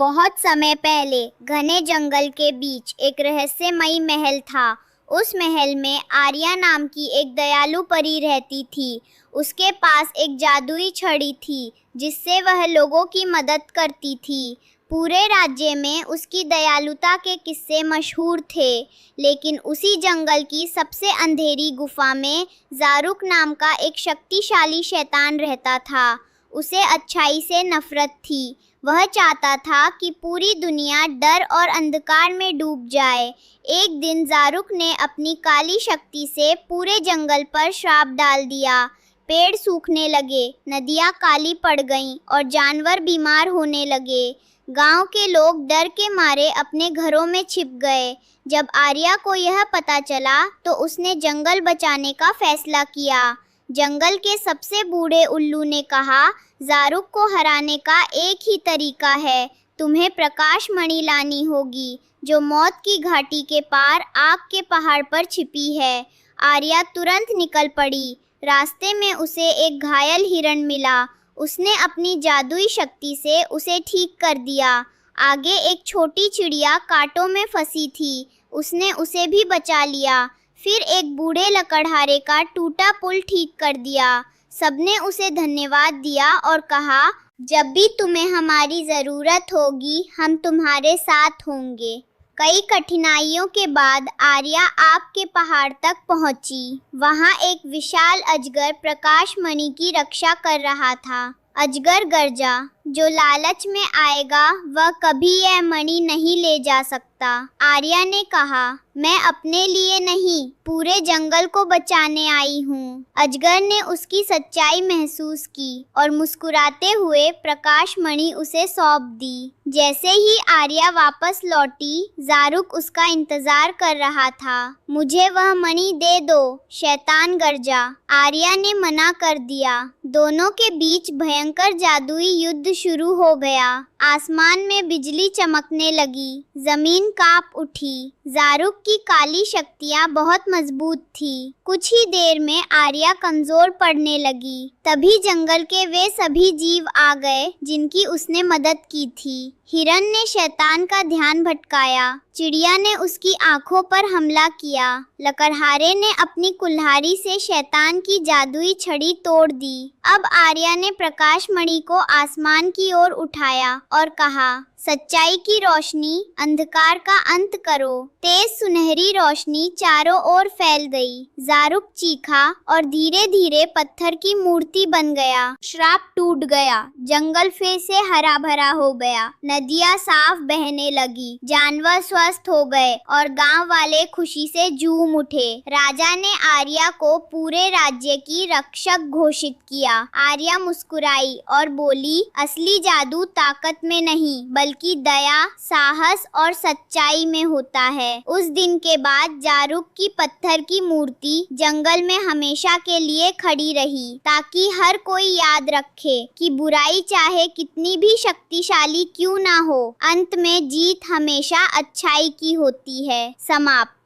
बहुत समय पहले घने जंगल के बीच एक रहस्यमयी महल था। उस महल में आर्या नाम की एक दयालु परी रहती थी। उसके पास एक जादुई छड़ी थी जिससे वह लोगों की मदद करती थी। पूरे राज्य में उसकी दयालुता के किस्से मशहूर थे, लेकिन उसी जंगल की सबसे अंधेरी गुफा में ज़ारुक नाम का एक शक्तिशाली शैतान रहता था। उसे अच्छाई से नफरत थी। वह चाहता था कि पूरी दुनिया डर और अंधकार में डूब जाए। एक दिन ज़ारुक ने अपनी काली शक्ति से पूरे जंगल पर श्राप डाल दिया। पेड़ सूखने लगे, नदियाँ काली पड़ गईं और जानवर बीमार होने लगे। गांव के लोग डर के मारे अपने घरों में छिप गए। जब आर्या को यह पता चला तो उसने जंगल बचाने का फैसला किया। जंगल के सबसे बूढ़े उल्लू ने कहा, ज़ारुक को हराने का एक ही तरीका है, तुम्हें प्रकाश मणि लानी होगी जो मौत की घाटी के पार आग के पहाड़ पर छिपी है। आर्या तुरंत निकल पड़ी। रास्ते में उसे एक घायल हिरण मिला। उसने अपनी जादुई शक्ति से उसे ठीक कर दिया। आगे एक छोटी चिड़िया कांटों में फंसी थी। उसने उसे भी बचा लिया। फिर एक बूढ़े लकड़हारे का टूटा पुल ठीक कर दिया। सबने उसे धन्यवाद दिया और कहा, जब भी तुम्हें हमारी ज़रूरत होगी हम तुम्हारे साथ होंगे। कई कठिनाइयों के बाद आर्या आग के पहाड़ तक पहुंची। वहां एक विशाल अजगर प्रकाश मणि की रक्षा कर रहा था। अजगर गरजा, जो लालच में आएगा वह कभी यह मणि नहीं ले जा सकता। आर्या ने कहा, मैं अपने लिए नहीं पूरे जंगल को बचाने आई हूँ। अजगर ने उसकी सच्चाई महसूस की और मुस्कुराते हुए प्रकाश मणि उसे सौंप दी। जैसे ही आर्या वापस लौटी, ज़ारुक उसका इंतजार कर रहा था। मुझे वह मणि दे दो, शैतान गरजा। आर्या ने मना कर दिया। दोनों के बीच भयंकर जादुई युद्ध शुरू हो गया। आसमान में बिजली चमकने लगी, जमीन कांप उठी। ज़ारुक की काली शक्तियाँ बहुत मजबूत थी। कुछ ही देर में आर्या कमजोर पड़ने लगी। तभी जंगल के वे सभी जीव आ गए जिनकी उसने मदद की थी। हिरन ने शैतान का ध्यान भटकाया। चिड़िया ने उसकी आंखों पर हमला किया। लकड़हारे ने अपनी कुल्हाड़ी से शैतान की जादुई छड़ी तोड़ दी। अब आर्या ने प्रकाश मणि को आसमान की ओर उठाया और कहा, सच्चाई की रोशनी, अंधकार का अंत करो। तेज सुनहरी रोशनी चारों ओर फैल गई। ज़ारुक चीखा और धीरे धीरे पत्थर की मूर्ति बन गया। श्राप टूट गया। जंगल फिर से हरा भरा हो गया। नदियाँ साफ बहने लगी। जानवर स्वस्थ हो गए और गांव वाले खुशी से झूम उठे। राजा ने आर्या को पूरे राज्य की रक्षक घोषित किया। आर्या मुस्कुराई और बोली, असली जादू ताकत में नहीं बल्कि दया, साहस और सच्चाई में होता है। उस दिन के बाद ज़ारुक की पत्थर की मूर्ति जंगल में हमेशा के लिए खड़ी रही, ताकि हर कोई याद रखे कि बुराई चाहे कितनी भी शक्तिशाली क्यों ना हो, अंत में जीत हमेशा अच्छाई की होती है। समाप्त।